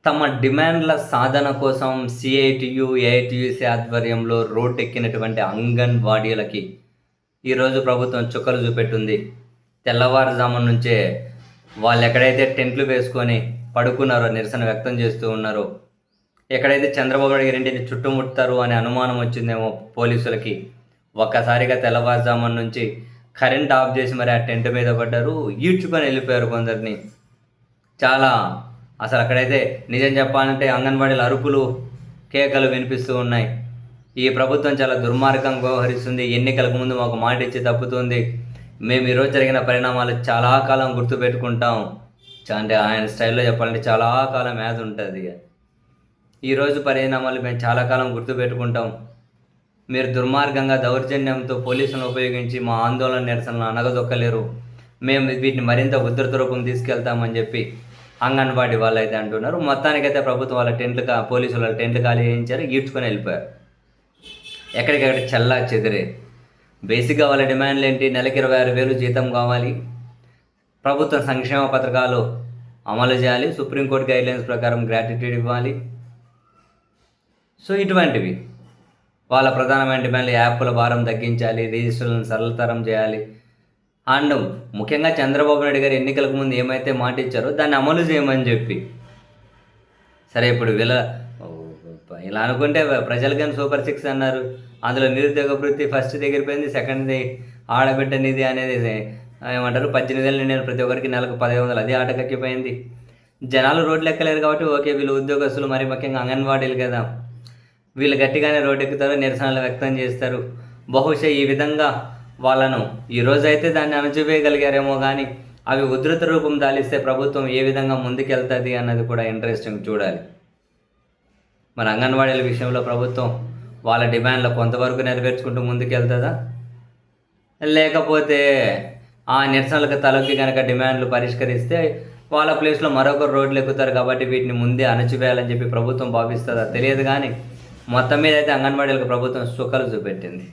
తమ డిమాండ్ల సాధన కోసం సిఐటియు, ఏఐటియుసి ఆధ్వర్యంలో రోడ్డెక్కినటువంటి అంగన్వాడీలకి ఈరోజు ప్రభుత్వం చుక్కలు చూపెట్టుంది. తెల్లవారుజామున నుంచే వాళ్ళు ఎక్కడైతే టెంట్లు వేసుకొని పడుకున్నారో, నిరసన వ్యక్తం చేస్తూ ఉన్నారో, ఎక్కడైతే చంద్రబాబు నాయుడు గారింటిని చుట్టుముడతారు అనే అనుమానం వచ్చిందేమో పోలీసులకి, ఒక్కసారిగా తెల్లవారుజామున నుంచి కరెంట్ ఆఫ్ చేసి మరి ఆ టెంట్ మీద పడ్డారు, ఈడ్చుకొని వెళ్ళిపోయారు కొందరిని. చాలా అసలు అక్కడైతే నిజం చెప్పాలంటే అంగన్వాడీల అరుపులు, కేకలు వినిపిస్తూ ఉన్నాయి. ఈ ప్రభుత్వం చాలా దుర్మార్గంగా వ్యవహరిస్తుంది. ఎన్నికలకు ముందు మాకు మాట ఇచ్చి తప్పుతుంది. మేము ఈరోజు జరిగిన పరిణామాలు చాలా కాలం గుర్తుపెట్టుకుంటాం. అంటే ఆయన స్టైల్లో చెప్పాలంటే చాలా కాలం యాద ఉంటుంది. ఈరోజు పరిణామాలు మేము చాలా కాలం గుర్తుపెట్టుకుంటాం. మీరు దుర్మార్గంగా దౌర్జన్యంతో పోలీసులను ఉపయోగించి మా ఆందోళన నిరసనలు అనగదొక్కలేరు. మేము వీటిని మరింత ఉధృత రూపం తీసుకెళ్తామని చెప్పి అంగన్వాడీ వాళ్ళు అయితే అంటున్నారు. మొత్తానికైతే ప్రభుత్వం వాళ్ళ పోలీసులు వాళ్ళ టెంట్లు ఖాళీ చేయించారు, ఈడ్చుకొని వెళ్ళిపోయారు. ఎక్కడికెక్కడ చల్లా చెదిరే. బేసిక్గా వాళ్ళ డిమాండ్లు ఏంటి? నెలకి 26,000 జీతం కావాలి, ప్రభుత్వ సంక్షేమ పథకాలు అమలు చేయాలి, సుప్రీంకోర్టు గైడ్లైన్స్ ప్రకారం గ్రాట్యుటీ ఇవ్వాలి. సో ఇటువంటివి వాళ్ళ ప్రధానమైన డిమాండ్లు. యాప్ల భారం తగ్గించాలి, రిజిస్ట్రేషన్లను సరళతరం చేయాలి, అండ్ ముఖ్యంగా చంద్రబాబు నాయుడు గారు ఎన్నికలకు ముందు ఏమైతే మాట ఇచ్చారో దాన్ని అమలు చేయమని చెప్పి. సరే, ఇప్పుడు ఇలా అనుకుంటే ప్రజలకని సూపర్ 6 అన్నారు. అందులో నిరుద్యోగ వృత్తి ఫస్ట్ ఎగిరిపోయింది, సెకండ్ది ఆడబిడ్డ నిధి అనేది ఏమంటారు 18 ఏళ్ళు నిండిన ప్రతి ఒక్కరికి నెలకు 1,500 అది ఆటకెక్కిపోయింది. జనాలు రోడ్లు ఎక్కలేరు కాబట్టి ఓకే, వీళ్ళు ఉద్యోగస్తులు, మరి ముఖ్యంగా అంగన్వాడీలు కదా, వీళ్ళు గట్టిగానే రోడ్డు ఎక్కుతారు, నిరసనలు వ్యక్తం చేస్తారు. బహుశా ఈ విధంగా వాళ్ళను ఈరోజైతే దాన్ని అణచివేయగలిగారేమో, కానీ అవి ఉధృత రూపం దాలిస్తే ప్రభుత్వం ఏ విధంగా ముందుకెళ్తుంది అన్నది కూడా ఇంట్రెస్టింగ్ చూడాలి. మరి అంగన్వాడీల విషయంలో ప్రభుత్వం వాళ్ళ డిమాండ్లు కొంతవరకు నెరవేర్చుకుంటూ ముందుకెళ్తుందా, లేకపోతే ఆ నిరసనలకు తలొక్కి కనుక డిమాండ్లు పరిష్కరిస్తే వాళ్ళ ప్లేస్లో మరొకరు రోడ్లు ఎక్కుతారు కాబట్టి వీటిని ముందే అణచివేయాలని చెప్పి ప్రభుత్వం భావిస్తుందా తెలియదు. కానీ మొత్తం మీద అయితే అంగన్వాడీలకు ప్రభుత్వం సుఖాలు చూపెట్టింది.